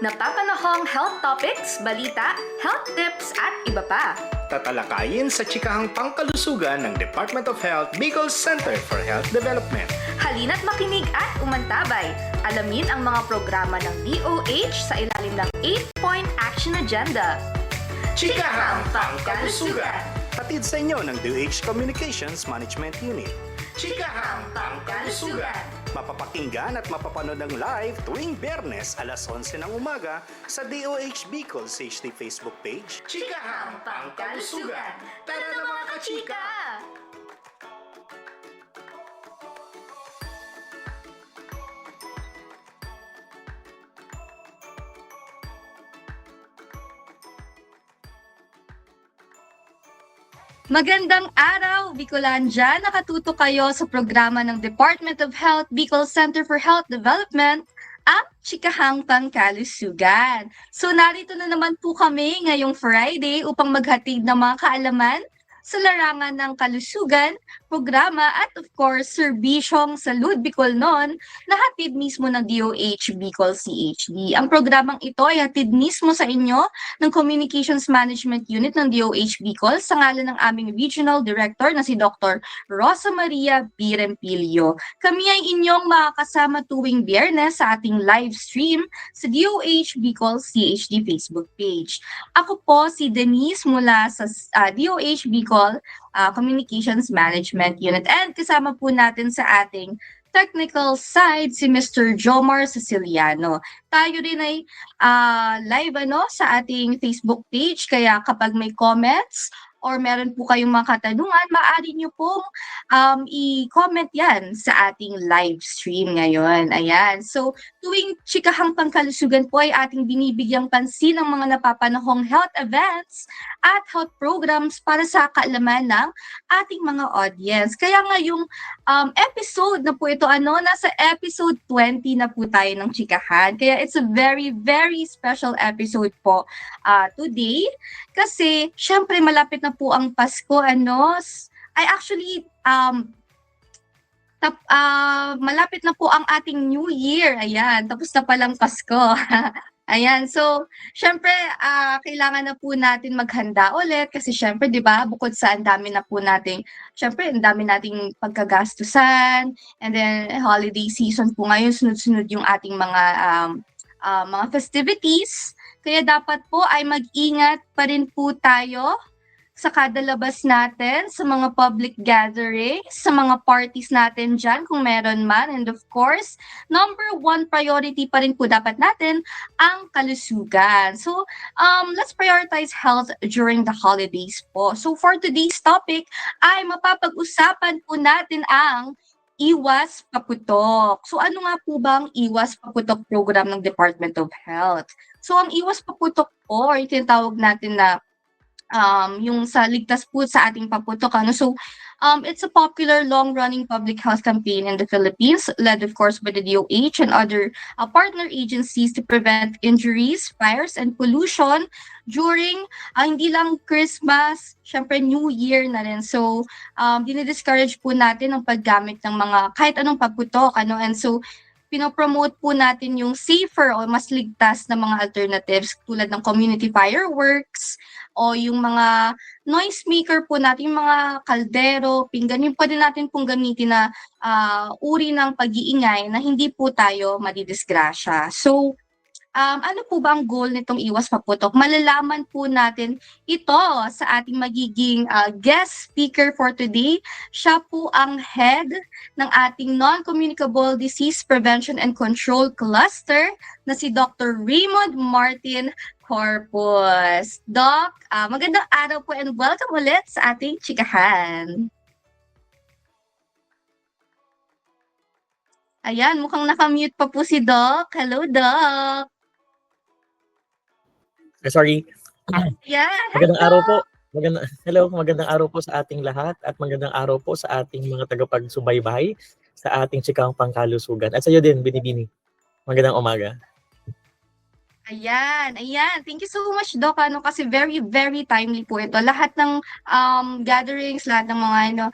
Napapanahong health topics, balita, health tips at iba pa. Tatalakayin sa chikahang pangkalusugan ng Department of Health Bicol Center for Health Development. Halina't makinig at umantabay. Alamin ang mga programa ng DOH sa ilalim ng 8-point action agenda. Chikahang Pangkalusugan! Hatid sa inyo ng DOH Communications Management Unit. Chikahang Pangkalusugan! Mapapakinggan at mapapanood ng live tuwing Biyernes alas 11 ng umaga sa DOH Bicol CHD Facebook page. Chikahang Pangkalusugan! Tara na mga kachika! Magandang araw, Bicolandia! Nakatuto kayo sa programa ng Department of Health Bicol Center for Health Development, ang Chikahang Pangkalusugan. So narito na naman po kami ngayong Friday upang maghatid ng mga kaalaman sa larangan ng kalusugan, programa at of course, serbisyong salud Bicol noon na hatid mismo ng DOH Bicol CHD. Ang programang ito ay hatid mismo sa inyo ng Communications Management Unit ng DOH Bicol sa ngalan ng aming Regional Director na si Dr. Rosa Maria B. Rempilio. Kami ay inyong makakasama tuwing Biyernes sa ating live stream sa DOH Bicol CHD Facebook page. Ako po si Denise mula sa DOH Bicol Communications Management Unit. And kasama po natin sa ating technical side si Mr. Jomar Siciliano. Tayo rin ay live sa ating Facebook page, kaya kapag may comments or meron po kayong mga katanungan, maaari nyo pong i-comment yan sa ating live stream ngayon. Ayan. So, tuwing Chikahang Pangkalusugan po ay ating binibigyang pansin ang mga napapanahong health events at health programs para sa kaalaman ng ating mga audience. Kaya ngayong episode na po ito, nasa episode 20 na po tayo ng Chikahan. Kaya it's a very, very special episode po today. Kasi, syempre, malapit na po ang Pasko, malapit na po ang ating New Year. Ayan, tapos na palang Pasko. Ayan, so, syempre, kailangan na po natin maghanda ulit kasi syempre, di ba, bukod sa ang dami na po nating, syempre, ang dami nating pagkagastusan, and then holiday season po ngayon, sunod-sunod yung ating mga festivities. Kaya dapat po ay mag-ingat pa rin po tayo sa kada labas natin, sa mga public gatherings, sa mga parties natin dyan kung meron man. And of course, number one priority pa rin po dapat natin ang kalusugan. So, let's prioritize health during the holidays po. So, for today's topic ay mapapag-usapan po natin ang Iwas Paputok. So ano nga po ba ang Iwas Paputok program ng Department of Health? So ang Iwas Paputok po, or yung tinatawag natin na yung sa ligtas po sa ating paputok. So it's a popular long-running public health campaign in the Philippines, led of course by the DOH and other partner agencies to prevent injuries, fires, and pollution during hindi lang Christmas, syempre New Year na rin. So dinidiscourage po natin ang paggamit ng mga kahit anong paputok. And so pinopromote po natin yung safer o mas ligtas na mga alternatives tulad ng community fireworks o yung mga noise maker po natin, yung mga kaldero, pinggan, yung pwede natin pong gamitin na uri ng pag-iingay na hindi po tayo madidisgrasya. So, ano po ba ang goal nitong Iwas Paputok? Malalaman po natin ito sa ating magiging guest speaker for today. Siya po ang head ng ating Non-Communicable Disease Prevention and Control Cluster na si Dr. Raymond Martin Corpus. Doc, magandang araw po and welcome ulit sa ating Chikahan. Ayan, mukhang nakamute pa po si Doc. Hello, Doc. Sorry. Yeah, Magandang araw po. Magandang araw po sa ating lahat at magandang araw po sa ating mga tagapagsubaybay sa ating Chikahang Pangkalusugan. At sa iyo din, Binibini. Magandang umaga. Ayan. Thank you so much, Doc. Kasi very, very timely po ito. Lahat ng gatherings, lahat ng mga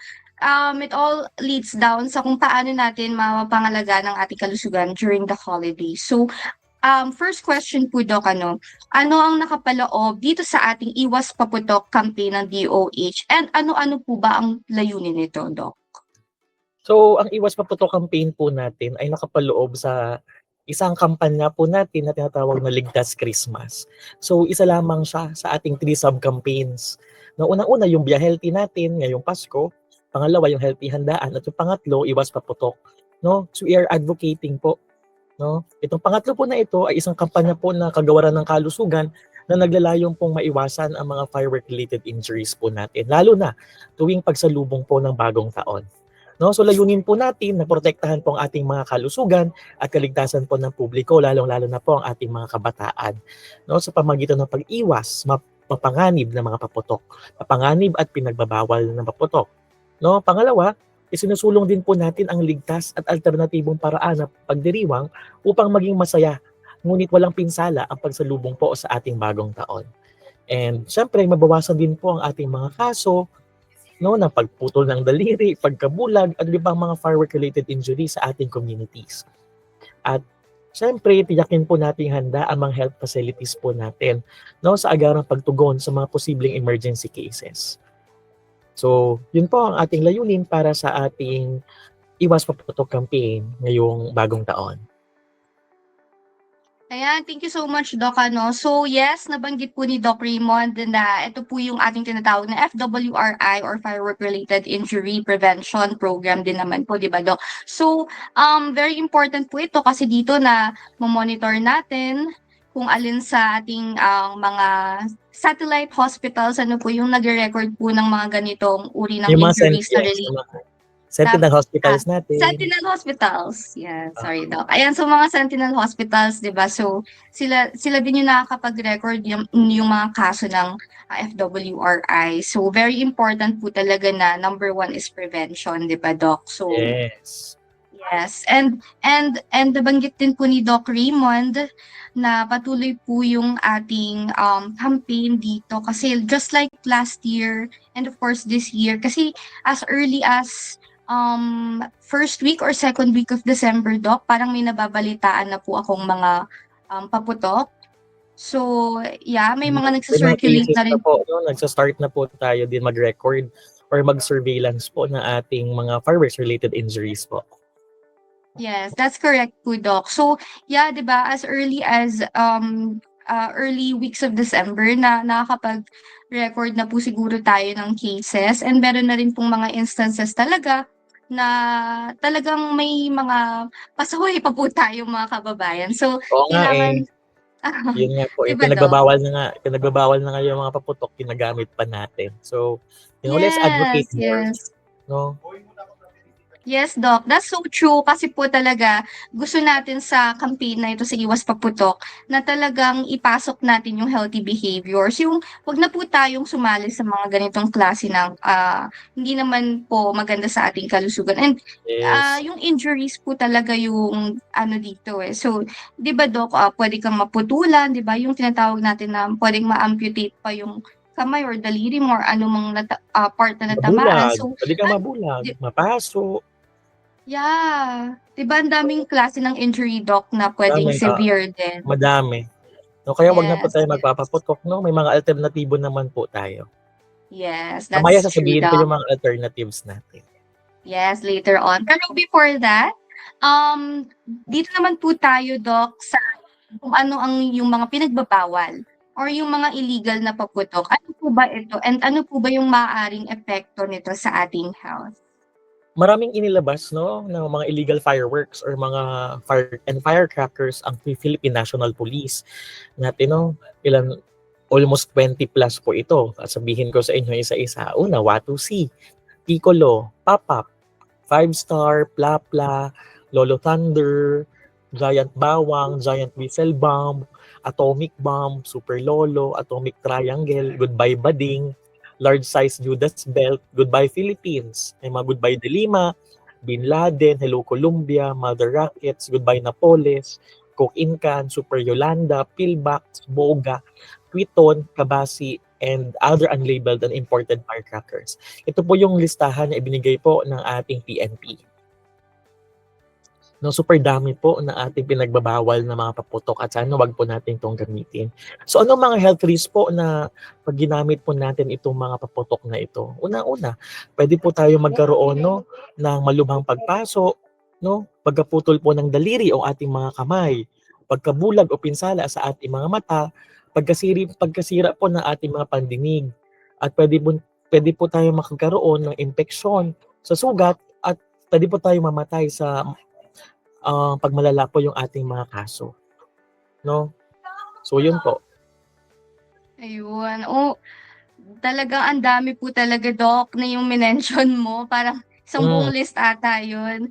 it all leads down sa kung paano natin mapangalaga ng ating kalusugan during the holidays. So, first question po, Doc, ano ang nakapaloob dito sa ating Iwas Paputok campaign ng DOH and ano-ano po ba ang layunin nito, Doc? So, ang Iwas Paputok campaign po natin ay nakapaloob sa isang kampanya po natin na tinatawag na Ligtas Christmas. So, isa lamang siya sa ating 3 sub-campaigns. Na unang-una, yung Be Healthy natin ngayong Pasko. Pangalawa, yung Healthy Handaan. At yung pangatlo, Iwas Paputok. No? So, we are advocating po. No? Itong pangatlo po na ito ay isang kampanya po na kagawaran ng kalusugan na naglalayong pong maiwasan ang mga firework-related injuries po natin. Lalo na tuwing pagsalubong po ng bagong taon. No, so layunin po natin na protektahan po ang ating mga kalusugan at kaligtasan po ng publiko, lalong-lalo na po ang ating mga kabataan. No, sa pamamagitan ng pag-iwas, mapanganib ng mga paputok, mapanganib at pinagbabawal ng paputok. No, pangalawa, isinusulong din po natin ang ligtas at alternatibong paraan ng pagdiriwang upang maging masaya, ngunit walang pinsala ang pagsalubong po sa ating bagong taon. And syempre, mabawasan din po ang ating mga kaso, no, ng pagputol ng daliri, pagkabulag, at ibang mga firework-related injuries sa ating communities. At syempre, tiyakin po natin handa ang mga health facilities po natin, no, sa agarang pagtugon sa mga posibleng emergency cases. So, yun po ang ating layunin para sa ating Iwas Paputok campaign ngayong bagong taon. Ayan, thank you so much, Doc. So yes, nabanggit po ni Doc Raymond na ito po yung ating tinatawag na FWRI or Firework-Related Injury Prevention Program din naman po, di ba, Doc? So, very important po ito kasi dito na monitor natin kung alin sa ating mga satellite hospitals, ano po yung nagre-record po ng mga ganitong uri ng Yung mga injuries na related. Sentinel hospitals natin. Sentinel hospitals. Yeah, sorry, Doc. Ayan, so mga Sentinel hospitals, 'di ba? So sila din yung nakakapag-record yung mga kaso ng FWRI. So very important po talaga na number 1 is prevention, 'di ba, Doc? So Yes. yes. And nabanggit din po ni Doc Raymond na patuloy po yung ating campaign dito kasi just like last year and of course this year kasi as early as first week or second week of December, Doc, parang may nababalitaan na po akong mga paputok. So, yeah, may mga nagsa-circulate na rin. Nagsa-start na po tayo din mag-record or mag-surveillance po na ating mga fireworks-related injuries po. Yes, that's correct po, Doc. So, yeah, 'di ba, as early as early weeks of December na nakakapag-record na po siguro tayo ng cases and meron na rin pong mga instances talaga na talagang may mga pasaway pa po tayo mga kababayan. So, kailangan yun nga po, diba, pinagbabawal na nga yung mga paputok, ginagamit pa natin. So, let's advocate more. No? Yes, Doc. That's so true kasi po talaga gusto natin sa campaign na ito sa Iwas Paputok na talagang ipasok natin yung healthy behaviors. Yung wag na po tayong sumali sa mga ganitong klase ng hindi naman po maganda sa ating kalusugan. And yung injuries po talaga yung dito eh. So, 'di ba, Doc, pwede kang maputulan, 'di ba? Yung tinatawag natin na pwedeng ma-amputate pa yung kamay or daliri mo or anumang part na natamaan. So, pwede kang mabulag, mapaso. Yeah. Diba ang daming klase ng injury, Doc, na pwedeng severe din. Madami. No, kaya wag na po tayo magpapaputok, no? May mga alternatibo naman po tayo. Yes, that's Mamaya sasabihin true, ko Doc. yung mga alternatives natin. Yes, later on. Pero before that, dito naman po tayo, Doc, sa kung ano ang yung mga pinagbabawal or yung mga illegal na paputok. Ano po ba ito? And ano po ba yung maaaring epekto nito sa ating health? Maraming inilabas, no, ng mga illegal fireworks or mga firecrackers ang Philippine National Police. Natin, no, almost 20 plus po ito. At sabihin ko sa inyo isa-isa. Una, Watusi, Piccolo, Papap, 5-Star, Plapla, Lolo Thunder, Giant Bawang, Giant Whistle Bomb, Atomic Bomb, Super Lolo, Atomic Triangle, Goodbye Bading, Large Size Judas Belt, Goodbye Philippines, may mga Goodbye De Lima, Bin Laden, Hello Columbia, Mother Rockets, Goodbye Napoles, Coke Incan, Super Yolanda, Pillbox, Boga, Twiton, Kabasi, and other unlabeled and imported firecrackers. Ito po yung listahan na ibinigay po ng ating PNP. No, super dami po na ating pinagbabawal na mga paputok at sana wag po natin itong gamitin. So ano mga health risk po na pag ginamit po natin itong mga paputok na ito? Una-una, pwede po tayo magkaroon no, ng malubhang pagpaso, no, pagkaputol po ng daliri o ating mga kamay, pagkabulag o pinsala sa ating mga mata, pagkasira po ng ating mga pandinig, at pwede po tayo magkaroon ng impeksyon sa sugat at pwede po tayo mamatay sa pag malala po yung ating mga kaso, no? So yun po. Ayun. Oh, talagang ang dami po talaga, Doc, na yung minention mo. Parang isang buong Mm, list ata yun.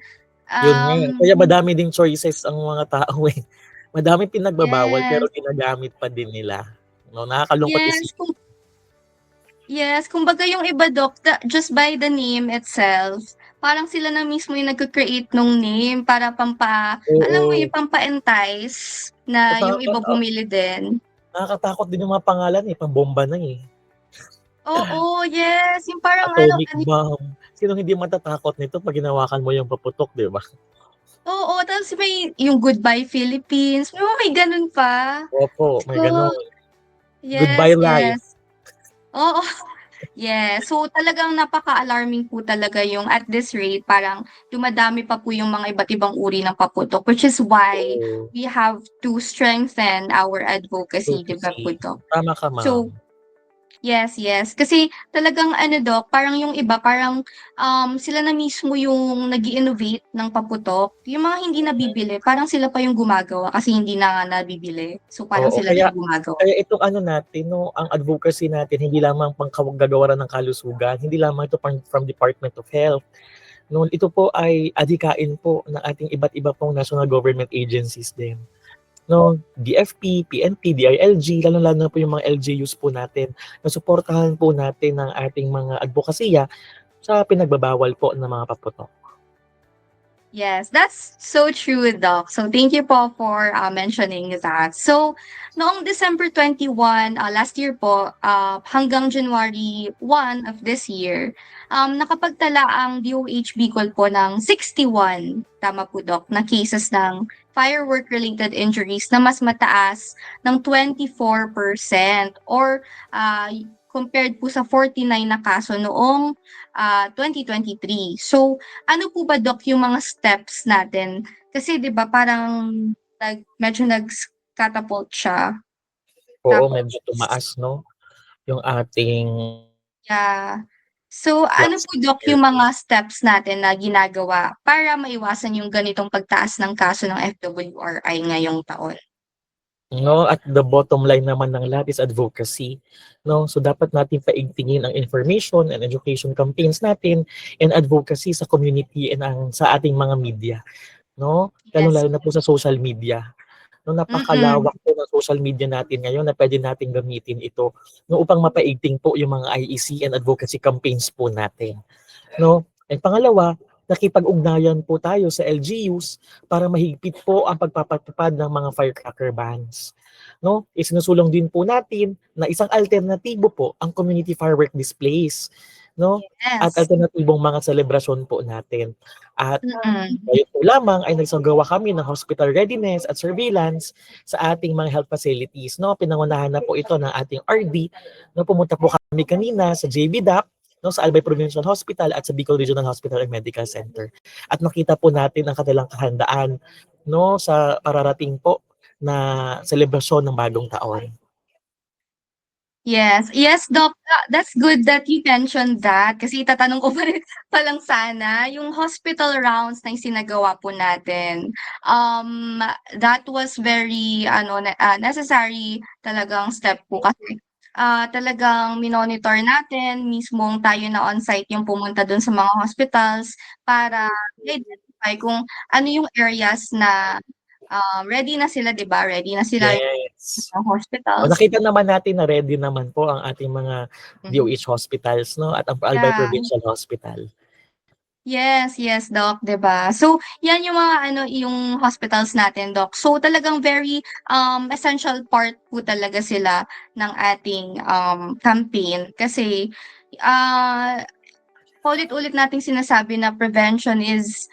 yun nga. Um, Kaya madami ding choices ang mga tao eh. Madami pinagbabawal pero yes. ginagamit pa din nila. No, nakakalungkot Yes. isipin. Yes, kumbaga yung iba, Doc, just by the name itself, parang sila na mismo yung nagko-create nung name para alam mo yung Oo. pampa-entice na yung iba Nakaka- bumili din. Nakakatakot din yung mga pangalan eh. Pambomba na eh. Oo, yes. Yung parang Atomic bomb. Sino hindi matatakot nito pag ginawakan mo yung paputok, di ba? oo, tapos may yung Goodbye Philippines, may ganun pa. Opo, may So, ganun. yes, Goodbye life. yes. Oo, yes. So, talagang napaka-alarming po talaga yung at this rate, parang dumadami pa po yung mga iba't ibang uri ng paputok, which is why Oo. we have to strengthen our advocacy, di ba po, Advocacy. Doc? Tama ka, ma'am. So, yes, yes. Kasi talagang Doc, parang yung iba, parang sila na mismo yung nag-i-innovate ng paputok. Yung mga hindi nabibili, parang sila pa yung gumagawa kasi hindi na nga nabibili. So, parang Oo, sila na kaya yung gumagawa. kaya itong ano natin 'no, ang advocacy natin hindi lamang pangkagawaran ng kalusugan, hindi lamang ito from Department of Health, 'no, ito po ay adhikain po ng ating iba't iba pong national government agencies din, 'no, DFP, PNP, DILG, lalong-lalo na po yung mga LGUs po natin, na suportahan po natin ang ating mga adbokasya sa pinagbabawal po ng mga paputok. Yes, that's so true, Doc. So thank you po for mentioning that. So noong December 21, last year po, hanggang January 1 of this year, nakapagtala ang DOH Bicol po ng 61, tama po, Doc, na cases ng firework-related injuries na mas mataas ng 24% or compared po sa 49 na kaso noong 2023. So, ano po ba, Doc, yung mga steps natin? Kasi 'di ba parang medyo nag-catapult siya. Oo, Tapos medyo tumaas 'no, yung ating yeah. So, ano last po, Doc, year. yung mga steps natin na ginagawa para maiwasan yung ganitong pagtaas ng kaso ng FWRI ngayong taon? No, at the bottom line naman ng lahat is advocacy, no? So dapat natin paigtingin ang information and education campaigns natin and advocacy sa community and sa ating mga media, no? Yes. Lalong-lalo na po sa social media. No, Mm. napakalawak po ng social media natin ngayon na pwede nating gamitin ito no, upang mapaigting po yung mga IEC and advocacy campaigns po natin, no? And pangalawa, nakipag-ugnayan po tayo sa LGUs para mahigpit po ang pagpapatupad ng mga firecracker bans. No? Isinusulong din po natin na isang alternatibo po ang community firework displays, no? At Yes. alternatibong mga selebrasyon po natin. At Mm. ngayon po lamang ay nagsagawa kami ng hospital readiness at surveillance sa ating mga health facilities. No? Pinangunahan na po ito ng ating RD. No? Pumunta po kami kanina sa JBDAP, no, sa Albay Provincial Hospital at sa Bicol Regional Hospital and Medical Center. At nakita po natin ang kanilang kahandaan no, sa pararating po na selebrasyon ng bagong taon. Yes. Yes, Doc. That's good that you mentioned that kasi itatanong ko pa rin palang sana yung hospital rounds na isinagawa po natin. That was very necessary talagang step po kasi talagang minonitor natin mismong tayo na on-site yung pumunta dun sa mga hospitals para identify kung ano yung areas na ready na sila, 'di ba? Ready na sila Yes. yung O hospitals. nakita naman natin na ready naman po ang ating mga Mhm. DOH hospitals no at ang Albay Yeah. Provincial Hospital. Yes, yes, Doc, 'di ba? So, 'yan yung mga yung hospitals natin, Doc. So, talagang very essential part po talaga sila ng ating campaign kasi ah paulit-ulit nating sinasabi na prevention is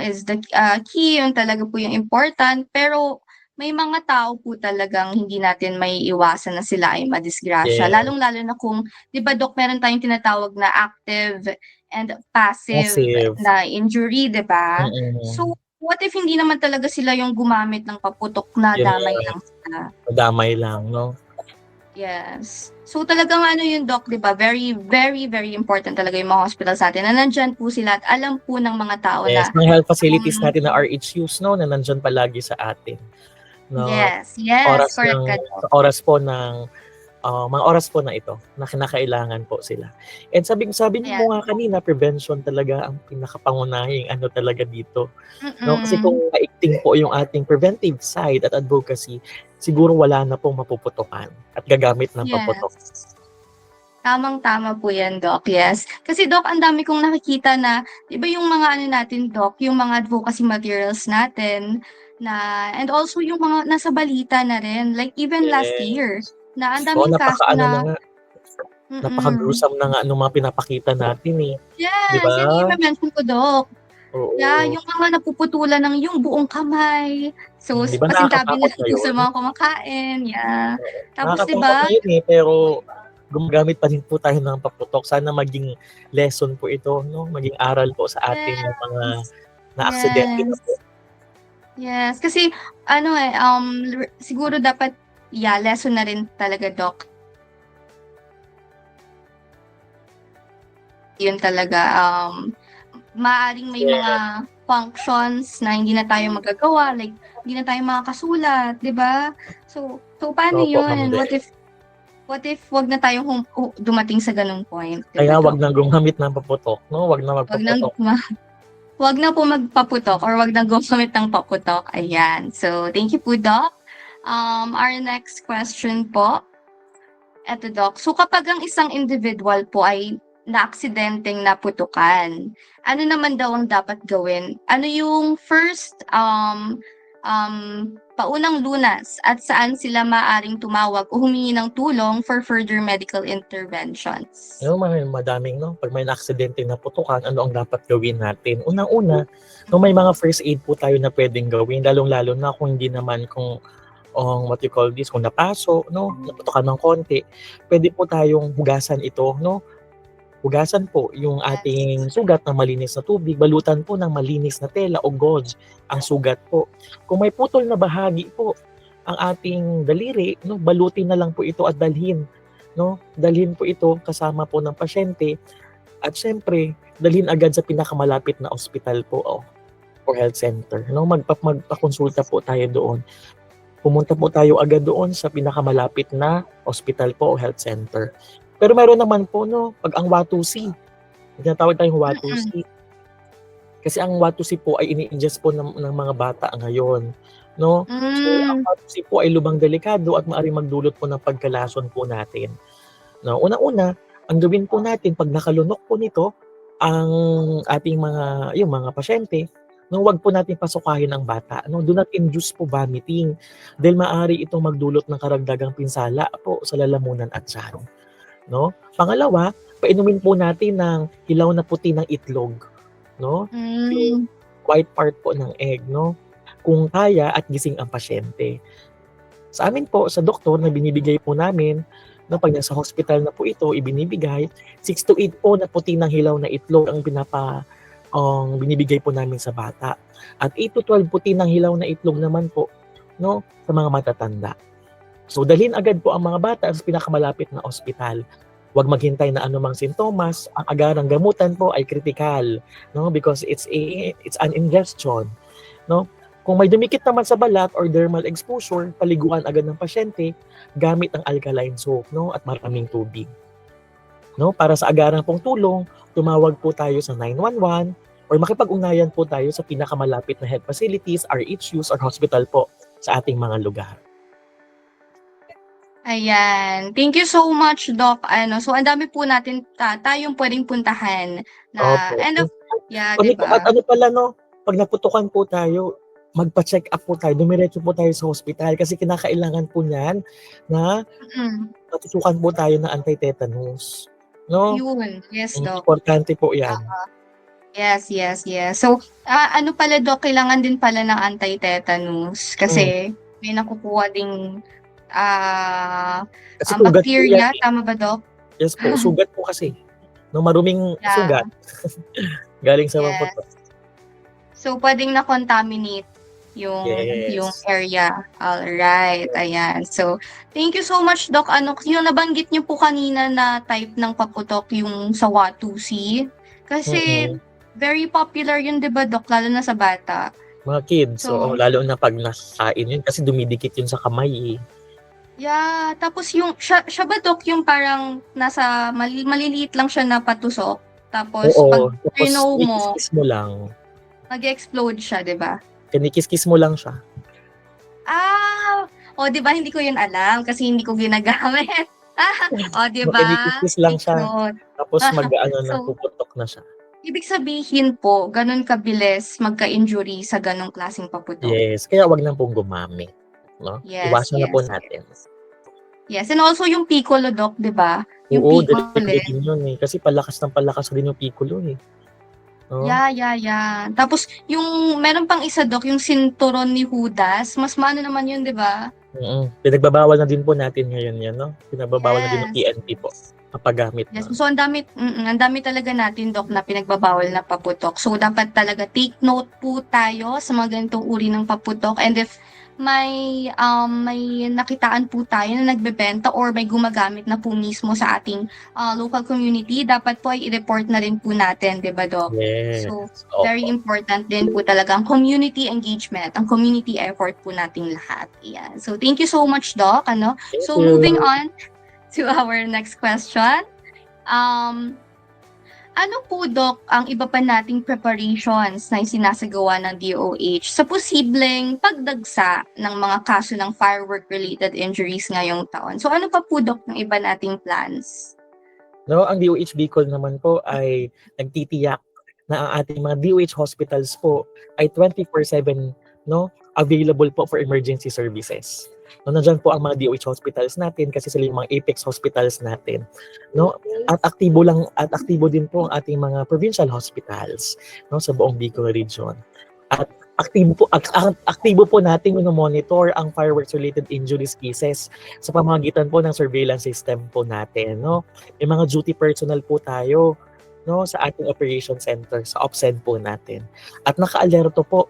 is the key, yun talaga po yung important, pero may mga tao po talagang hindi natin may iwasan na sila ay madisgrasya. Yes. Lalong-lalo na kung, 'di ba Dok, meron tayong tinatawag na active and passive Passive. na injury, 'di ba? Mm. So, what if hindi naman talaga sila yung gumamit ng paputok na Yun damay nga. lang sila? Madamay lang, no? Yes. So talagang yun Doc, 'di ba? Very, very, very important talaga yung mga hospitals natin na nandyan po sila at alam po ng mga tao Yes, na mga health facilities natin na RHUs, no, na nandyan palagi sa atin. No, yes, oras correct ng ka, Doc. sa oras po ng mga oras po na ito na kinakailangan po sila. And sabi Yes. mo nga kanina, prevention talaga ang pinakapangunahing ano talaga dito. No, kasi Mm-mm. kung maigting po yung ating preventive side at advocacy, siguro wala na pong mapuputukan at gagamit ng paputok. Yes. Tamang-tama po yan, Doc. Yes. Kasi, Doc, ang dami kong nakikita na, di ba yung mga natin, Doc, yung mga advocacy materials natin, and also yung mga nasa balita na rin, like even last Yes. year, na ang Oo, daming kaso napaka-ano na na, nga, napaka-gruesome na nga nung mga pinapakita natin eh. yes, Di ba? yan yung i-mention ko, Doc. Oo. Yeah, yung mga napuputulan ng yung buong kamay. So, Di ba pasintabi nakakatakot na na yun? sa mga kumakain. Yeah. Tapos, di Nakakatakot ba? na yun eh, pero gumagamit pa rin po tayo ng paputok. Sana maging lesson po ito, no? Maging aral po sa atin ng mga na-aksidente na po. Yes, kasi siguro dapat lesson na rin talaga, Doc. Yun talaga, maaaring may mga functions na hindi na tayo magagawa, like hindi na tayo makakasulat, 'di ba? So paano Opo, 'yun? Ma'am What if wag na tayong dumating sa ganung point, 'di Kaya ba, wag Doc? nang gumamit ng paputok, no? Wag na magpaputok. Wag na po magpaputok or wag na gumamit ng paputok. Ayan. So, thank you po, Doc. Our next question po. Eto, Doc. So, kapag ang isang individual po ay na-aksidenteng naputukan, ano naman daw ang dapat gawin? Ano yung first paunang lunas at saan sila maaring tumawag o humingi ng tulong for further medical interventions? No, madaming, no? Pag may na-aksidente na putukan, ano ang dapat gawin natin? Unang-una, no, may mga first aid po tayo na pwedeng gawin, lalong-lalo na kung hindi naman kung what you call this, kung napaso, no, naputukan ng konti, pwede po tayong hugasan ito, no? Hugasan po yung ating sugat ng malinis na tubig, balutan po ng malinis na tela o gauze ang sugat po. Kung may putol na bahagi po ang ating daliri, no, balutin na lang po ito at dalhin, no? Dalhin po ito kasama po ng pasyente at syempre dalhin agad sa pinakamalapit na ospital po or health center, no? Magpakonsulta po tayo doon. Pumunta po tayo agad doon sa pinakamalapit na ospital po o health center. Pero meron naman po, no, pag ang Watusi, tinatawag tayong Watusi. Kasi ang Watusi po ay ini-ingest po ng mga bata ngayon, no? So, ang Watusi po ay lubang delikado at maaaring magdulot po ng pagkalason po natin. No, una-una, ang gawin po natin pag nakalunok po nito ang ating mga pasyente, no, wag po natin pasukahin ang bata, no? Do not induce po vomiting dahil maaari itong magdulot ng karagdagang pinsala po sa lalamunan at tiyan. No? Pangalawa, painumin po natin ng hilaw na puti ng itlog, no? Yung white part po ng egg, no? Kung kaya at gising ang pasyente. Sa amin po, sa doktor na binibigay po namin, no, pag nasa hospital na po ito, ibinibigay, 6 to 8 po na puti ng hilaw na itlog ang binibigay po namin sa bata. At 8 to 12 puti ng hilaw na itlog naman po, no, sa mga matatanda. So, dalhin agad po ang mga bata sa pinakamalapit na ospital. Huwag maghintay na anumang sintomas. Ang agarang gamutan po ay critical, no? Because it's an ingestion, no? Kung may dumikit naman sa balat or dermal exposure, paliguan agad ng pasyente gamit ang alkaline soap, no, at maraming tubig. No, para sa agarang pong tulong, tumawag po tayo sa 911 or makipag-ugnayan po tayo sa pinakamalapit na health facilities, RHUs or hospital po sa ating mga lugar. Ayan. Thank you so much, Doc. So, ang dami po natin tayong pwedeng puntahan na Opo. diba? At ano pala, no, pag naputukan po tayo, magpa-check up po tayo, dumiretso po tayo sa hospital kasi kinakailangan po niyan na matutukan po tayo ng anti-tetanus. no? Yun. Yes, Doc. Importante po 'yan. Yes. So, ano pala, Doc, kailangan din pala ng anti-tetanus kasi may nakukuha ding Kasi sugat po 'yan, bacteria, tama ba, Doc? Yes po, sugat po kasi. No, maruming Yeah. sugat. Galing sa Yes. paputok. So, pwedeng na-contaminate yung Yes. yung area. Alright, ayan. So, thank you so much, Doc. Yung nabanggit niyo po kanina na type ng paputok yung sa Watusi. Kasi very popular yun, 'di ba, Doc? Lalo na sa bata. Mga kids, So- lalo na pag nakain yun kasi dumidikit yun sa kamay eh. Yeah, tapos yung siya ba, Doc, yung parang nasa maliliit lang siya na patusok. Tapos pag Tapos tinaw mo, kinikis mo lang. mag-explode siya, 'di ba? Kinikis mo lang siya. Di ba hindi ko yun alam kasi hindi ko ginagamit. Di ba? Kinikis lang siya. Take note. Tapos mag-ano na, So- puputok na siya. Ibig sabihin po, ganun kabilis magka-injury sa ganung klaseng paputok. Yes, kaya wag na pong gumamit. No? Yes, Iwasan na po yes, natin. Yes, and also yung piccolo, Doc, 'di ba? Yung Oo, piccolo. direct din yun eh. Kasi palakas din yung piccolo eh. No? Yeah. Tapos yung meron pang isa, Doc, yung sinturon ni Judas. Mas maano naman yun, 'di ba? Pinagbabawal na din po natin ngayon yan, no? Pinagbabawal na din ng Yes. PNP po. Kapagamit Yes, na. so ang dami talaga natin, Doc, na pinagbabawal na paputok. So dapat talaga take note po tayo sa mga ganitong uri ng paputok, and if may nakitaan po tayo na nagbebenta or may gumagamit na po mismo sa ating local community, dapat po ay i-report na rin po natin, 'di ba, Doc? Yes. So Opo. very important din po talaga ang community engagement, ang community effort po nating lahat. Yan. So thank you so much, Doc. Thank So you. moving on to our next question. Ano po, Doc, ang iba pa nating preparations na sinasagawa ng DOH sa posibleng pagdagsa ng mga kaso ng firework-related injuries ngayong taon? So ano pa po, Doc, ng iba nating plans? No, ang DOH Bicol naman po ay nagtitiyak na ang ating mga DOH hospitals po ay 24/7 available po for emergency services. No, nandiyan po ang mga DOH hospitals natin kasi sila yung mga apex hospitals natin. No? At aktibo din po ang ating mga provincial hospitals, no, sa buong Bicol region. At aktibo po nating monitor ang fireworks related injuries cases sa pamamagitan po ng surveillance system po natin, no. May mga duty personnel po tayo, no, sa ating operation center, sa OPSED po natin. At naka-alerto po,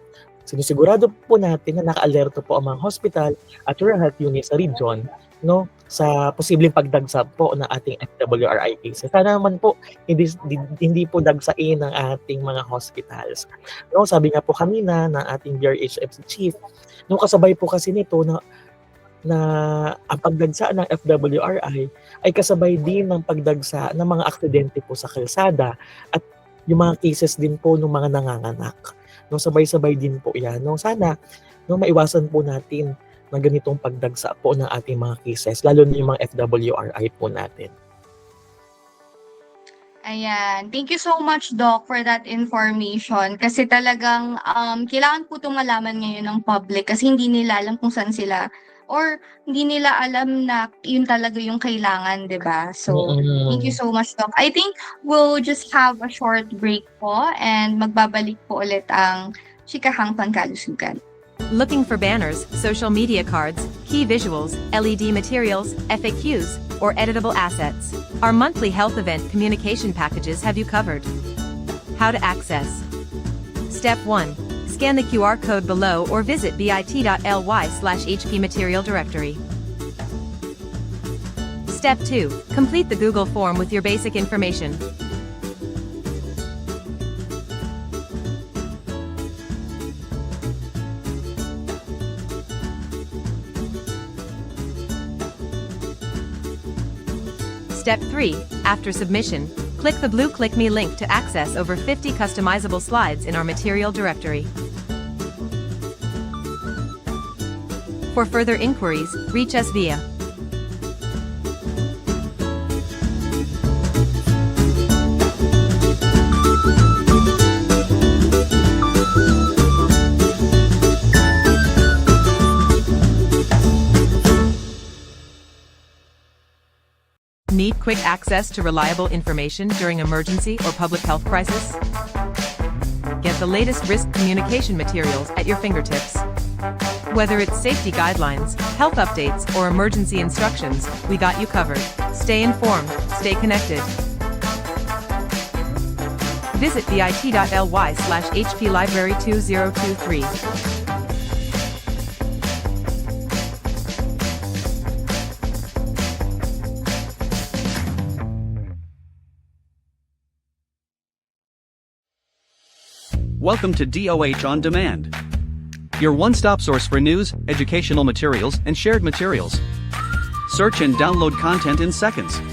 sinisigurado po natin na naka-alerto po ang mga hospital at rural health units sa region, no, sa posibleng pagdagsa po ng ating FWRI cases. Sana naman po hindi po dagsain ng ating mga hospitals. No, sabi nga po kanina ng ating BRHFC chief, no, kasabay po kasi nito na ang pagdagsa ng FWRI ay kasabay din ng pagdagsa ng mga aksidente po sa kalsada at yung mga cases din po ng mga nanganganak. No, sabay-sabay din po 'yan. No, sana maiwasan po natin ng ganitong pagdagsa po ng ating mga cases, lalo na yung mga FWRI po natin. Ayan. Thank you so much, Doc, for that information. Kasi talagang kailangan po itong malaman ngayon ng public kasi hindi nila alam kung saan sila or hindi nila alam na yun talaga yung kailangan, di ba? So, thank you so much, Doc. I think we'll just have a short break po and magbabalik po ulit ang Chikahang Pangkalusugan. Looking for banners, social media cards, key visuals, LED materials, FAQs, or editable assets? Our monthly health event communication packages have you covered. How to access. Step 1. Scan the QR code below or visit bit.ly/HP Material Directory. Step 2. Complete the Google form with your basic information. Step 3. After submission, click the blue Click Me link to access over 50 customizable slides in our material directory. For further inquiries, reach us via Need quick access to reliable information during emergency or public health crisis? Get the latest risk communication materials at your fingertips. Whether it's safety guidelines, health updates, or emergency instructions, we got you covered. Stay informed, stay connected. Visit bit.ly/hplibrary2023. Welcome to DOH On Demand, your one-stop source for news, educational materials, and shared materials. Search and download content in seconds.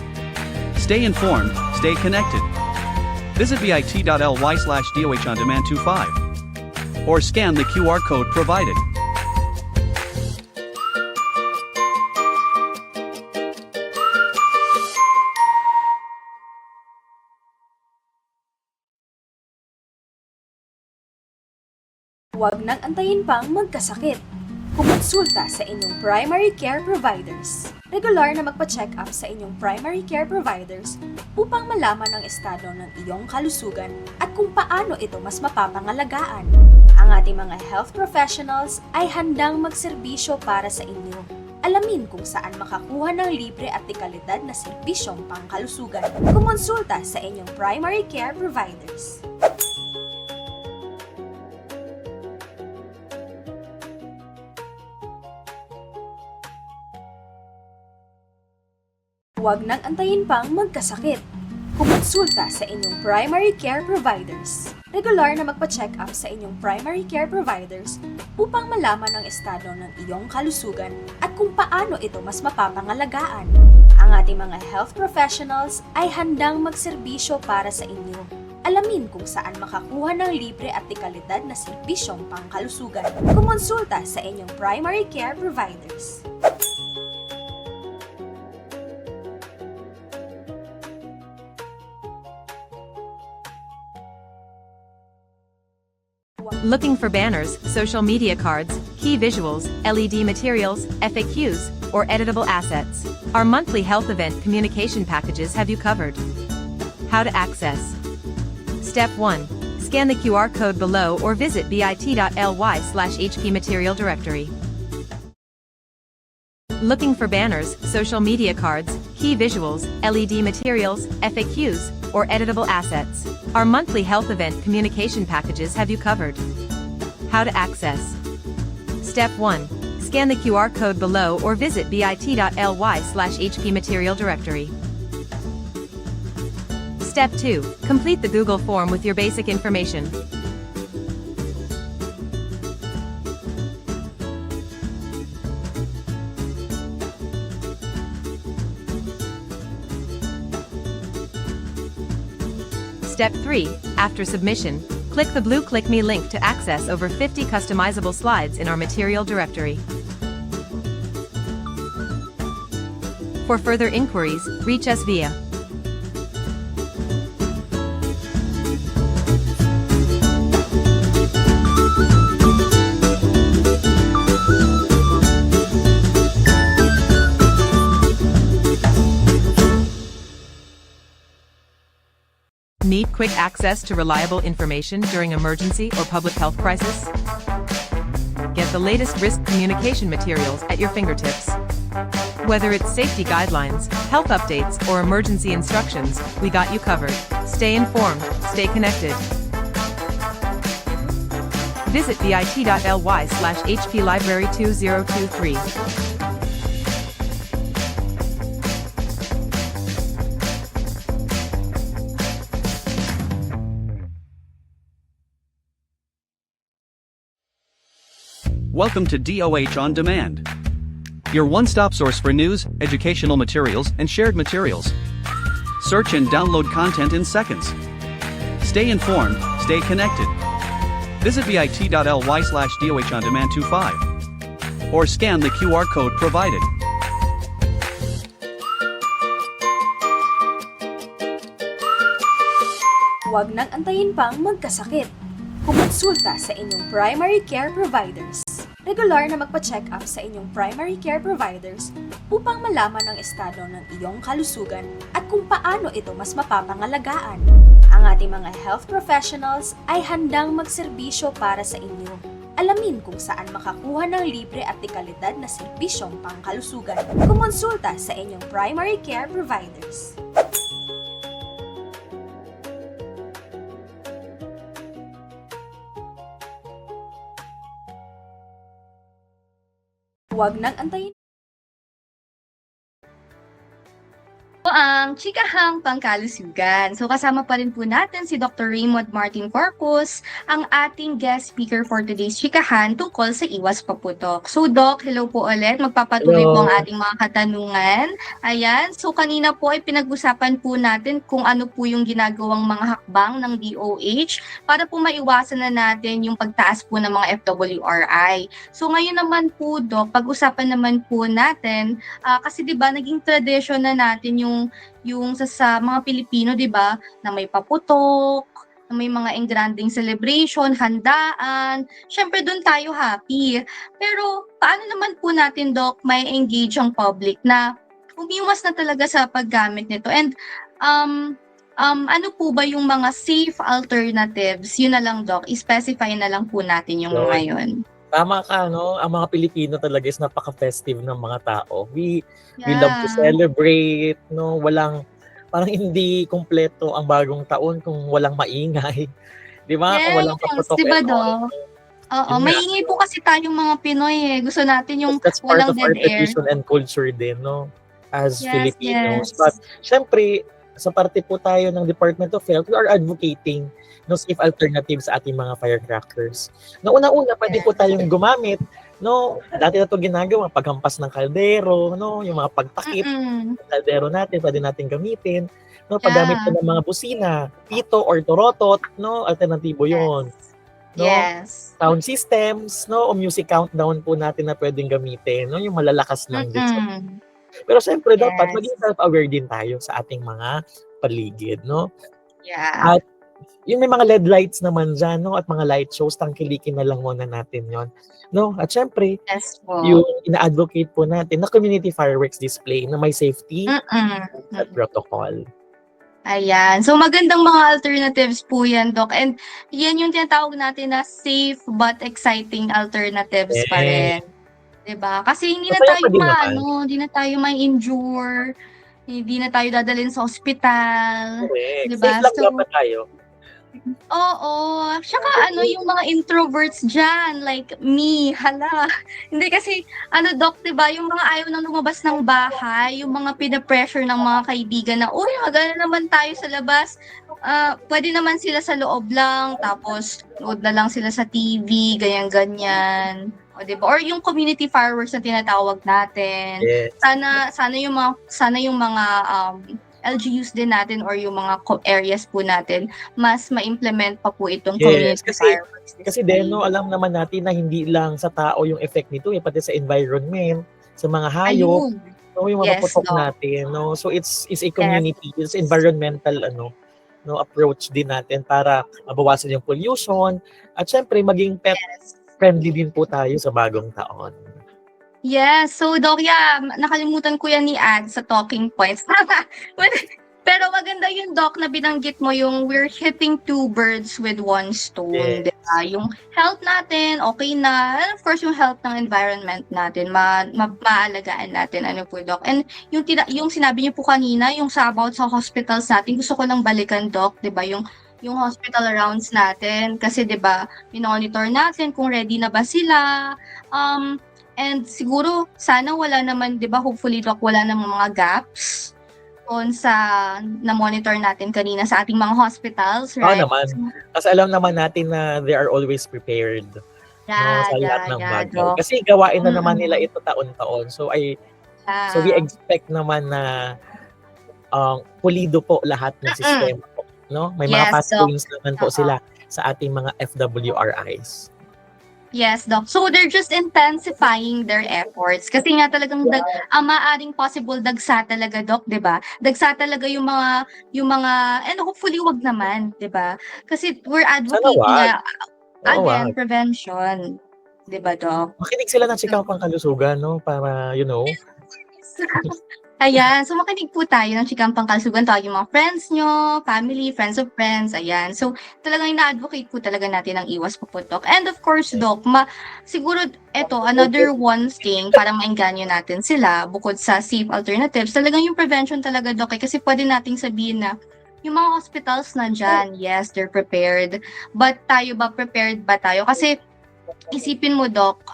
Stay informed, stay connected. Visit bit.ly/DOHOndemand25 or scan the QR code provided. Huwag nang antayin pang magkasakit. Kumonsulta sa inyong primary care providers. Regular na magpa-check up sa inyong primary care providers upang malaman ang estado ng iyong kalusugan at kung paano ito mas mapapangalagaan. Ang ating mga health professionals ay handang magserbisyo para sa inyo. Alamin kung saan makakuha ng libre at dekalidad na serbisyong pangkalusugan. Kumonsulta sa inyong primary care providers. Huwag nang antayin pang magkasakit. Kumonsulta sa inyong primary care providers. Regular na magpa-check up sa inyong primary care providers upang malaman ang estado ng iyong kalusugan at kung paano ito mas mapapangalagaan. Ang ating mga health professionals ay handang magserbisyo para sa inyo. Alamin kung saan makakuha ng libre at dekalidad na serbisyong pangkalusugan. Kumonsulta sa inyong primary care providers. Looking for banners, social media cards, key visuals, LED materials, FAQs, or editable assets? Our monthly health event communication packages have you covered. How to access. Step 1. Scan the QR code below or visit bit.ly/hpmaterialdirectory. Looking for banners, social media cards, key visuals, LED materials, FAQs, or editable assets? Our monthly health event communication packages have you covered. How to access. Step 1. Scan the QR code below or visit bit.ly/hpmaterialdirectory. Step 2. Complete the Google form with your basic information. Step 3. After submission, click the blue Click Me link to access over 50 customizable slides in our material directory. For further inquiries, reach us via Need quick access to reliable information during emergency or public health crisis? Get the latest risk communication materials at your fingertips. Whether it's safety guidelines, health updates, or emergency instructions, we got you covered. Stay informed, stay connected. Visit bit.ly/hplibrary2023. Welcome to DOH On Demand, your one-stop source for news, educational materials, and shared materials. Search and download content in seconds. Stay informed, stay connected. Visit bit.ly/DOHOndemand25 or scan the QR code provided. Huwag nang antayin pang magkasakit. Kumonsulta sa inyong primary care providers. Regular na magpa-check up sa inyong primary care providers upang malaman ang estado ng iyong kalusugan at kung paano ito mas mapapangalagaan. Ang ating mga health professionals ay handang magserbisyo para sa inyo. Alamin kung saan makakuha ng libre at dekalidad na serbisyong pangkalusugan. Kumonsulta sa inyong primary care providers. Huwag nang antayin Po ang Chikahang Pangkalusugan. So kasama pa rin po natin si Dr. Raymond Martin Corpus, ang ating guest speaker for today's Chikahan tungkol sa iwas paputok. So Doc, hello po ulit. Magpapatuloy po ang ating mga katanungan. Ayan, so kanina po ay pinag-usapan po natin kung ano po yung ginagawang mga hakbang ng DOH para po maiwasan na natin yung pagtaas po ng mga FWRI. So ngayon naman po Doc, pag-usapan naman po natin, kasi 'di ba naging tradition na natin yung sa mga Pilipino, 'di ba, na may paputok, na may mga engranding celebration, handaan. Syempre doon tayo happy. Pero paano naman po natin, Doc, may engage ang public na umiwas na talaga sa paggamit nito? And ano po ba yung mga safe alternatives? Yun na lang, Doc. I-specify na lang po natin yung mga yun. Tama ka, no? Ang mga Pilipino talaga is napaka-festive ng mga tao. We love to celebrate, no? Parang hindi kumpleto ang bagong taon kung walang maingay. Di ba? Kung walang paputok. Di ba, Doc? Oo, maingay po kasi tayong mga Pinoy eh. Gusto natin yung that's part walang of our dead air. tradition and culture din, no? As Filipinos. Yes. But, syempre, sa parte po tayo ng Department of Health, we are advocating no safe alternatives sa ating mga firecrackers. No, una-una, pwede po tayong gumamit, no? Dati na ito ginagawa, paghampas ng kaldero, no? Yung mga pagtakip ng kaldero natin, pwede natin gamitin. No, paggamit po ng mga busina, pito or torotot, no? Alternatibo yun. No? Yes. Sound systems, no? O music countdown po natin na pwedeng gamitin, no? Yung malalakas lang din. Pero siyempre, dapat maging self-aware din tayo sa ating mga paligid, no? Yeah. At yung may mga LED lights naman dyan, no? At mga light shows, tangkilikin na lang muna natin yon, no? At syempre, yung ina-advocate po natin na community fireworks display na may safety at protocol. Ayan. So, magandang mga alternatives po yan, Doc. And yan yung tinatawag natin na safe but exciting alternatives pa rin. Diba? Kasi hindi na tayo hindi na tayo ma-injure, hindi na tayo dadalhin sa ospital. Diba? Safe lang dapat tayo. Oo. Saka yung mga introverts dyan, like me, hala. Hindi kasi, Doc, diba, yung mga ayaw nang lumabas ng bahay, yung mga pinapressure ng mga kaibigan na, uy, magana naman tayo sa labas. Pwede naman sila sa loob lang, tapos load na lang sila sa TV, ganyan-ganyan. O, diba? Or yung community fireworks na tinatawag natin. Yes. Sana yung mga LGUs din natin or yung mga areas po natin, mas ma-implement pa po itong community fireworks. Kasi din, no, alam naman natin na hindi lang sa tao yung effect nito, pati sa environment, sa mga hayop, no, yung mga paputok natin. No? So it's a community, it's environmental approach din natin para mabawasan yung pollution at syempre maging pet friendly din po tayo sa bagong taon. Yes. So, Doc, nakalimutan ko yan ni Ad sa talking points. Pero maganda yung, Doc, na binanggit mo yung we're hitting two birds with one stone. Yes. Diba? Yung health natin, okay na. And of course, yung health ng environment natin, maalagaan natin. Po, Doc? And yung sinabi niyo po kanina, yung about sa hospitals natin, gusto ko lang balikan, Doc, diba? Yung hospital rounds natin. Kasi, diba, minonitor natin kung ready na ba sila. And siguro, sana wala naman, di ba, hopefully, Doc, wala naman mga gaps doon sa na-monitor natin kanina sa ating mga hospitals, right? Oo naman. Kasi alam naman natin na they are always prepared sa lahat ng bagay. Kasi gawain na naman nila ito taon-taon. So we expect naman na pulido po lahat ng sistema po. No? May mga fast wins naman po sila sa ating mga FWRIs. Yes, Doc. So they're just intensifying their efforts. Kasi nga talagang maaring possible dagsa talaga, Doc, 'di ba? Dagsa talaga yung mga and hopefully wag naman, 'di ba? Kasi we're advocating prevention. 'Di ba, Doc? Makinig sila ng chikang pangkalusugan, no? Para, Ayan, so makinig po tayo ng chikang pangkalusugan. Tawagin yung mga friends nyo, family, friends of friends, ayan. So, talagang ina-advocate po talaga natin ang iwas puputok. And of course, Doc, siguro ito, another one thing para maengganyo natin sila, bukod sa safe alternatives, talagang yung prevention talaga, Doc, kasi pwede nating sabihin na yung mga hospitals na dyan, yes, they're prepared. But tayo ba, prepared ba tayo? Kasi isipin mo, Doc,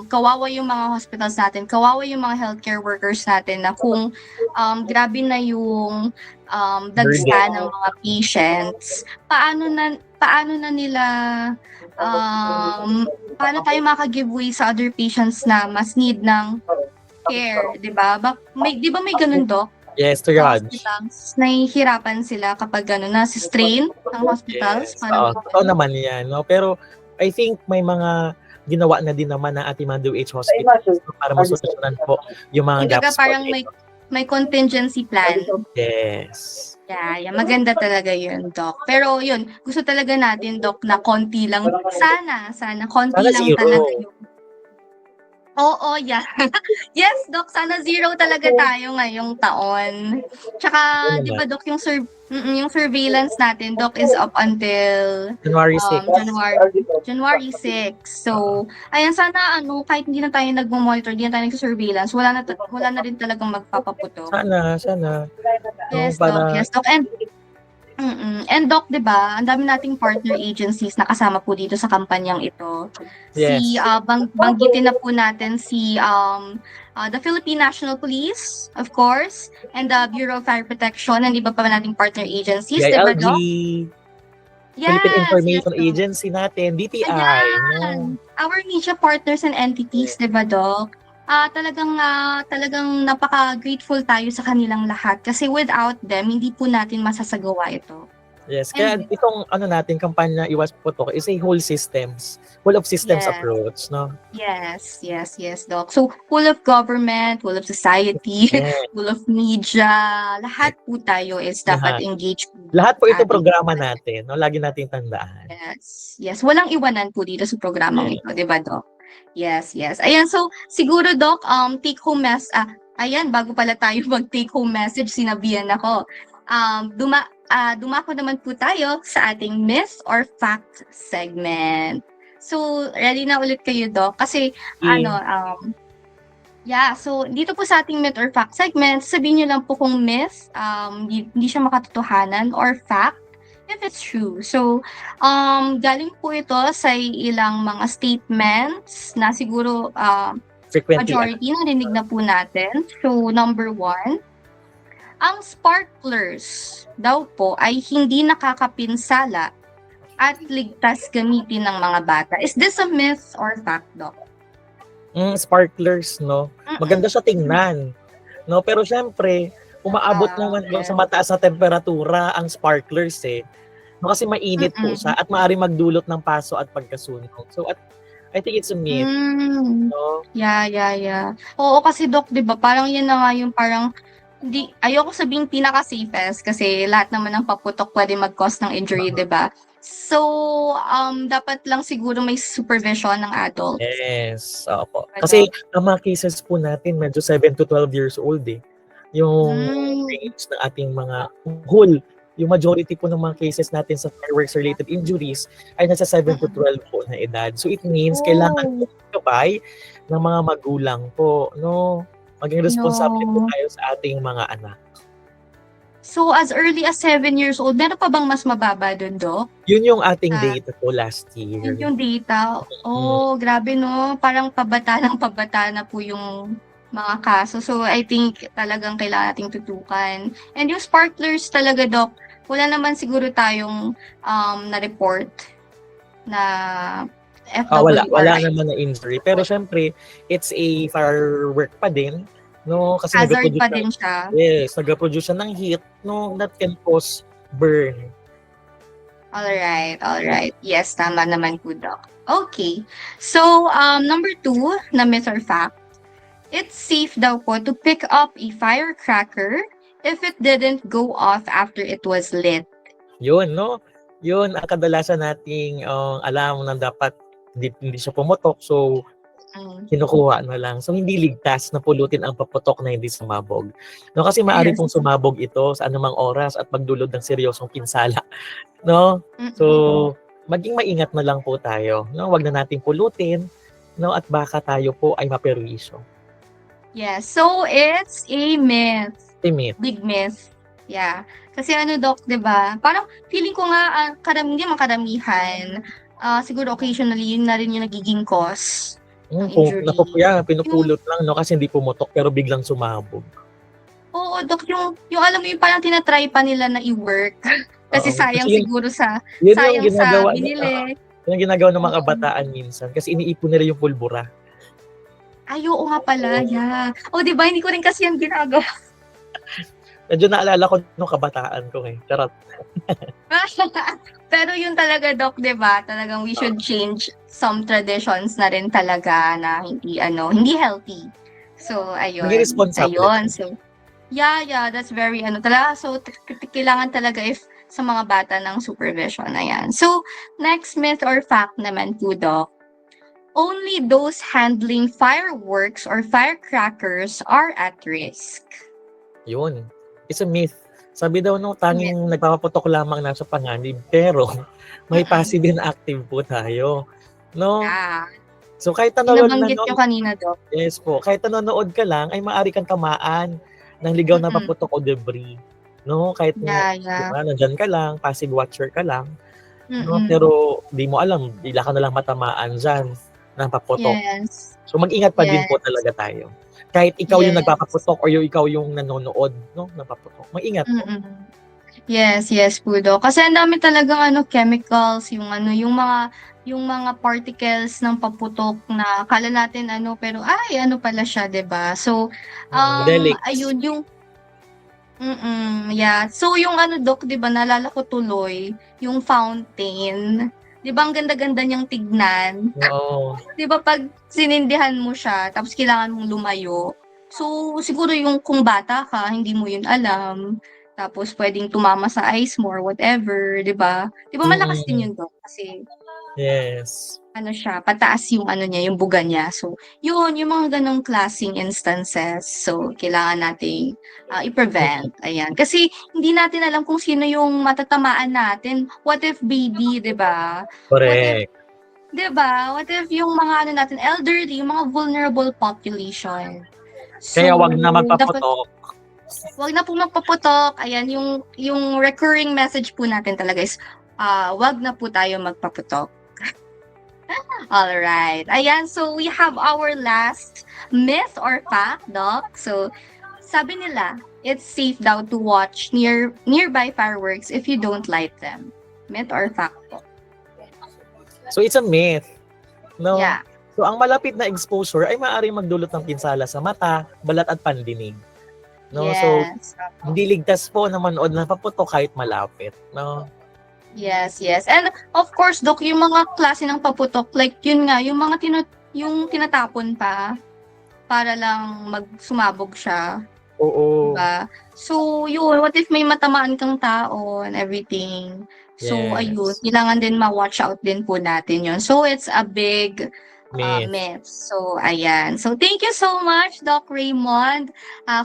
kawawa yung mga hospitals natin, kawawa yung mga healthcare workers natin na kung grabe na yung dagsa ng mga patients, paano na nila paano tayo maka-giveaway sa other patients na mas need ng care, 'di ba? Di ba may ganun, Doc? yes, to God. Hospitals, nahihirapan sila kapag na strain ang hospitals. Yes. Totoo naman yan, no? Pero I think may mga ginawa na din naman ng ating mga DOH hospitals para masolusyonan po yung mga Kumbaga gaps. parang may contingency plan. Yes. Yeah, maganda talaga yun, Doc. Pero yun, gusto talaga natin, Doc, na konti lang. Sana konti Sana lang zero. talaga yung... Oo, yeah. Yes, Doc, sana zero talaga tayo ngayong taon. Tsaka, Ano di ba, Doc, yung surveillance natin, Doc, is up until January 6. January 6. So, ayan, sana kahit hindi na tayo nagmo-monitor, hindi na tayo nag-surveillance, wala na rin talagang magpapaputo. Sana. Yes, para- Doc. Yes, Doc. And Doc, 'di ba? Ang dami nating partner agencies na kasama po dito sa kampanyang ito. Yes. Banggitin na po natin the Philippine National Police, of course, and the Bureau of Fire Protection and iba pa nating partner agencies, 'di ba, DILG, Doc? Philippine Information Doc. Agency natin, DTI. Ayan. No? Our media partners and entities, 'di ba, Doc? Talagang napaka-grateful tayo sa kanilang lahat kasi without them, hindi po natin masasagawa ito. Yes, kaya And- itong natin, kampanya Iwas Putok is a whole of systems Yes. approach, no? Yes, Doc. So, full of government, full of society, Yes. full of media, lahat po tayo is dapat Lahat. engaged. Lahat po ito Ating- programa natin, no? Lagi nating tandaan. Yes. Walang iwanan po dito sa programang ito, di ba, Doc? Yes. Ayan, so, siguro, Doc, take-home ayan, bago pala tayo mag-take-home message, sinabihan ako. Dumako naman po tayo sa ating myth or fact segment. So, ready na ulit kayo, Doc? Kasi, so, dito po sa ating myth or fact segment, sabihin nyo lang po kung myth, hindi siya makatotohanan, or fact, if it's true. So, galing po ito sa ilang mga statements na siguro Frequently. majority narinig na po natin. So, number 1, ang sparklers daw po ay hindi nakakapinsala at ligtas gamitin ng mga bata. Is this a myth or fact, Doc? Sparklers, no? Maganda siya tingnan. No? Pero syempre, umaabot naman sa mataas na temperatura ang sparklers eh. No, kasi mainit po siya at maaari magdulot ng paso at pagkasunog. So, I think it's a myth. No? Yeah. Oo, kasi, Doc, di ba, parang yan na nga yung parang, ayoko sabing pinaka-safest kasi lahat naman ng paputok pwede mag-cause ng injury, di ba? So, dapat lang siguro may supervision ng adult. Yes, opo. Kasi ang mga cases po natin, medyo 7 to 12 years old eh. Yung range ng ating mga yung majority po ng mga cases natin sa fireworks-related injuries ay nasa 7 to 12 po na edad. So it means kailangan po gabay ng mga magulang po, no? Maging responsable po tayo sa ating mga anak. So as early as 7 years old, meron pa bang mas mababa doon, Doc? Yun yung ating data po last year. Yun yung data. Oh, grabe, no? Parang pabata na po yung mga kaso. So, I think talagang kailangan nating tutukan. And yung sparklers talaga, Doc, wala naman siguro tayong na-report na FWRI. Wala naman na injury. Pero syempre, it's a firework pa din. No? Kasi hazard pa din siya. Yes, nag-produce siya ng heat, no, that can cause burn. Alright. Yes, tama naman po, Doc. Okay. So, number 2 na myth or fact, it's safe daw po to pick up a firecracker if it didn't go off after it was lit. Yun, no? Yun ang kadalasan nating alam na dapat hindi siya pumutok. So, kinukuha na lang. So, hindi ligtas na pulutin ang paputok na hindi sumabog. No, kasi maaari Yes. pong sumabog ito sa anumang oras at magdulot ng seryosong pinsala. No? Mm-mm. So, maging maingat na lang po tayo. No? Huwag na nating pulutin. No? At baka tayo po ay maperwisyo. Yes. So, it's a myth. Timid. Big myth. Yeah. Kasi ano, Doc, 'di ba? Parang feeling ko nga hindi man karamihan, siguro occasionally yun na rin yung nagiging cause ng injury. Pinupulot lang, no? Kasi hindi pumutok pero biglang sumabog. Oo, Doc, yung alam mo yung parang tinatry pa nila na i-work. Kasi Oo. sayang Kasi siguro sa Yun sayang yung ginagawa, sa binili. Yung ginagawa ng mga Oo. kabataan minsan kasi iniipon nila yung pulbura. Ay, oo nga pala, yeah. O, di ba? Hindi ko rin kasi yan ginagawa. Medyo naalala ko nung kabataan ko Charot. Pero yun talaga, Doc, di ba? Talagang we should change some traditions na rin talaga na hindi healthy. So, ayun. Maging responsable. Ayun. So, yeah, that's very, talaga. So, kailangan talaga sa mga bata ng supervision. Ayan. So, next myth or fact naman po, Doc. Only those handling fireworks or firecrackers are at risk. Yun. It's a myth. Sabi daw nung tanging nagpapaputok lamang nasa panganib, pero may passive and active po tayo. No? Ah, So kahit nanonood nabanggit nyo kanina, Doc. yes po, kahit nanonood ka lang, ay maaari kang tamaan ng ligaw na paputok o debris. No? Kahit Yeah. diba, nandyan ka lang, passive watcher ka lang, no? Mm-mm. Pero di mo alam, bila ka na lang matamaan dyan ng paputok. Yes. So mag-ingat pa din po Yes. talaga tayo. Kahit ikaw yung Yes. nagpapaputok or ikaw yung nanonood, no, napaputok. Mag-ingat po. Mm-mm. Yes po, Doc. Kasi ang dami talagang chemicals, yung mga particles ng paputok na akala natin pero pala siya, 'di ba? So, Delics. ayun yung yeah. So yung Doc, 'di ba, naalala ko tuloy yung fountain. 'Di ba ang ganda-ganda niyang tignan? Oo. 'Di ba pag sinindihan mo siya tapos kailangan mong lumayo. So siguro yung kung bata ka, hindi mo yun alam. Tapos pwedeng tumama sa ice mo or whatever, 'di ba? 'Di ba malakas din yun, Doc? Kasi Yes. siya, pataas yung niya, yung buga niya. So, yun, yung mga ganong klaseng instances. So, kailangan nating i-prevent. Ayan. Kasi hindi natin alam kung sino yung matatamaan natin. What if baby, 'di ba? Correct. 'Di ba? What if yung mga natin, elderly, yung mga vulnerable population. So, Kaya wag na dapat magpaputok. wag na po magpaputok. Ayan, yung recurring message po natin talaga is, wag na po tayo magpaputok. Alright. Ayan, so we have our last myth or fact, Doc. So, sabi nila, it's safe daw to watch nearby fireworks if you don't light them. Myth or fact po? So it's a myth. No? Yeah. So ang malapit na exposure ay maaaring magdulot ng pinsala sa mata, balat at pandinig. No? So Yes. hindi ligtas po na manood ng paputok kahit malapit. No? Yes. And of course, Doc, yung mga klase ng paputok, like yun nga, yung mga yung tinatapon pa para lang sumabog siya. Oo. Diba? So, yun, what if may matamaan kang tao and everything? So, Yes. ayun, kailangan din ma-watch out din po natin yun. So, it's a big myth. So, ayan. So, thank you so much, Doc Raymond,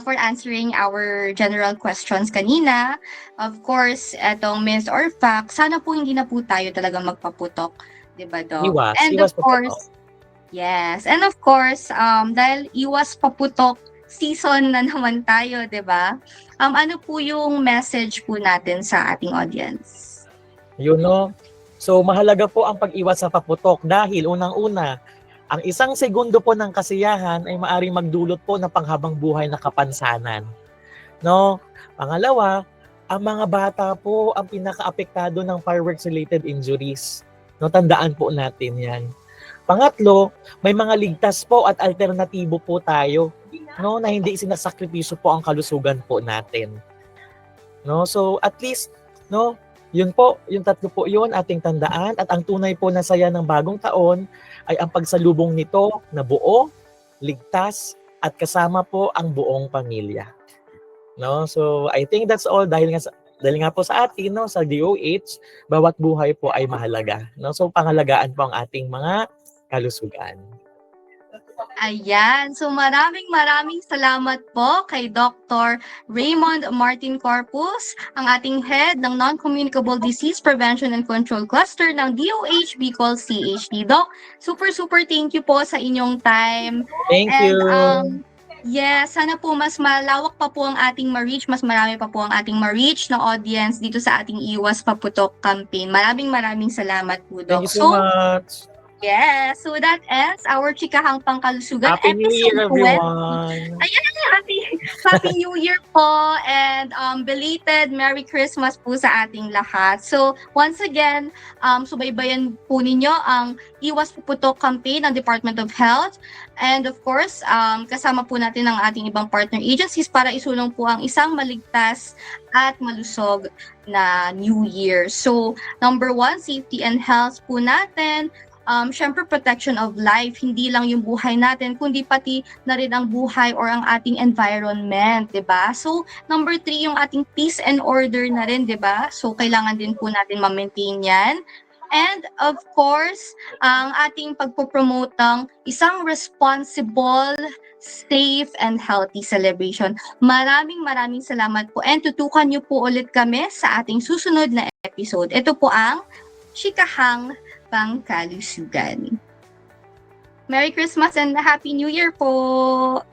for answering our general questions kanina. Of course, etong myth or fact, sana po hindi na po tayo talagang magpaputok. Diba, Doc? Iwas Of paputok. course, yes. And of course, dahil iwas paputok season na naman tayo, diba? Ano po yung message po natin sa ating audience? Yun, no? So mahalaga po ang pag-iwas sa paputok dahil unang-una, ang isang segundo po ng kasiyahan ay maaaring magdulot po ng panghabang buhay na kapansanan. No? Pangalawa, ang mga bata po ang pinaka-apektado ng fireworks-related injuries. No, tandaan po natin yan. Pangatlo, may mga ligtas po at alternatibo po tayo, no, na hindi sinasakripisyo po ang kalusugan po natin. No? So at least, no, yun po, yung tatlo po yun ating tandaan at ang tunay po na saya ng bagong taon ay ang pagsalubong nito na buo, ligtas at kasama po ang buong pamilya. No? So I think that's all dahil nga Dahil nga po sa atin, no, sa DOH, bawat buhay po ay mahalaga. No? So pangalagaan po ang ating mga kalusugan. Ayan. So maraming salamat po kay Dr. Raymond Martin Corpus, ang ating head ng Non-Communicable Disease Prevention and Control Cluster ng DOH Bicol CHD. Doc, super thank you po sa inyong time. Thank you. Yes, sana po mas malawak pa po ang ating ma-reach, mas marami pa po ang ating ma-reach na audience dito sa ating Iwas Paputok campaign. Maraming salamat po, Doc. Thank you so much. Yes, so that ends our Chikahang Pangkalusugan Happy New Year, episode 20. everyone. Happy New Year po and belated Merry Christmas po sa ating lahat. So once again, subaybayan po ninyo ang Iwas Puputok campaign ng Department of Health, and of course, kasama po natin ang ating ibang partner agencies para isulong po ang isang maligtas at malusog na New Year. So number 1, safety and health po natin. Syempre, protection of life, hindi lang yung buhay natin, kundi pati na rin ang buhay or ang ating environment, di ba? So, number 3, yung ating peace and order na rin, di ba? So, kailangan din po natin ma-maintain yan. And, of course, ang ating pagpopromote ng isang responsible, safe, and healthy celebration. Maraming salamat po. And tutukan niyo po ulit kami sa ating susunod na episode. Ito po ang Chikahang Pangkalusugan. Merry Christmas and Happy New Year po!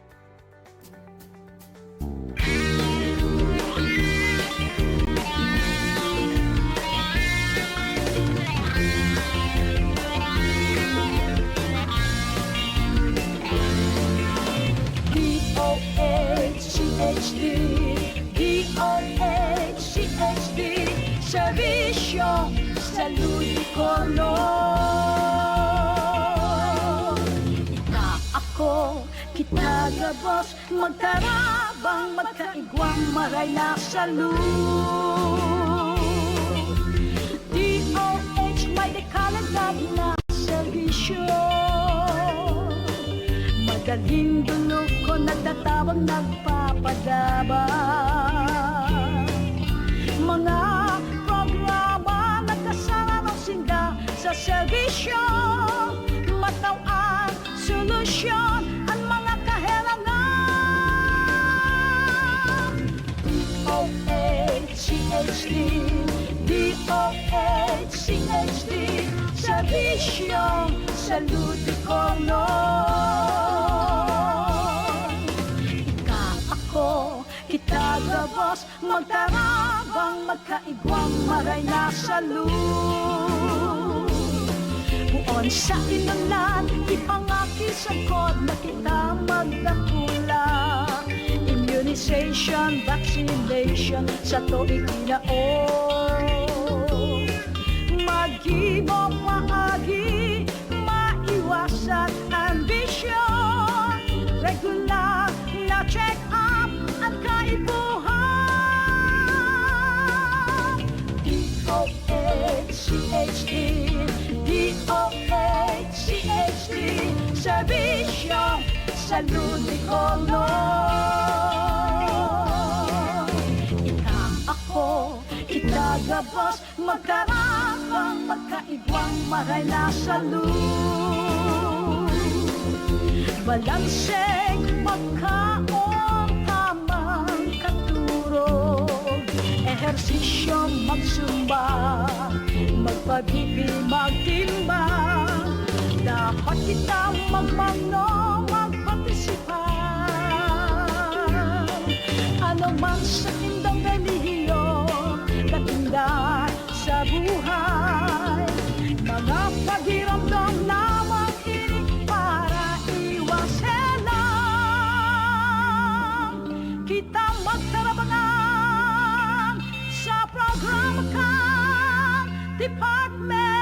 DOH-CHD, serbisyo sa Ludicolo. Ika ako, kita gabos, magtarabang, magkaigwang, maray na salud. DOH may dekalagad na serbisyo. Madaling dulog ko, nagtatawag, nagpapadabang. Mga programa nagkasama ng sinda sa serbisyo, mataw ang solusyon ang mga kahilangan. DOH-CHD, DOH-CHD, serbisyo sa Ludicolo. Ika ako, kita gabos, magtarabang, magkaigwang, maray na salud. Buon sa inulan, ipangakis ang kod na kita magdakula. Immunization, vaccination, sa tuig kinaon. Mag-ibong maagi, maiwasan ambisyon. Regular na check-up ang kaibuhan. DOH-CHD, DOH-CHD, serbisyo sa Ludicolo. Ika ako, kita gabos, magkarabang, magkaigwang, maray na salud. Balanseng magkaon, tamang katurog, ehersisyo magsumba, magpabibi, magtimbang. Dapat kita magmano, magpartisipan. Ano man sa tindang relihiyon, natinda sa buhay. Mga pagiramdam lamang ini para iwaselang. Kita magtarabangan sa programa kan Department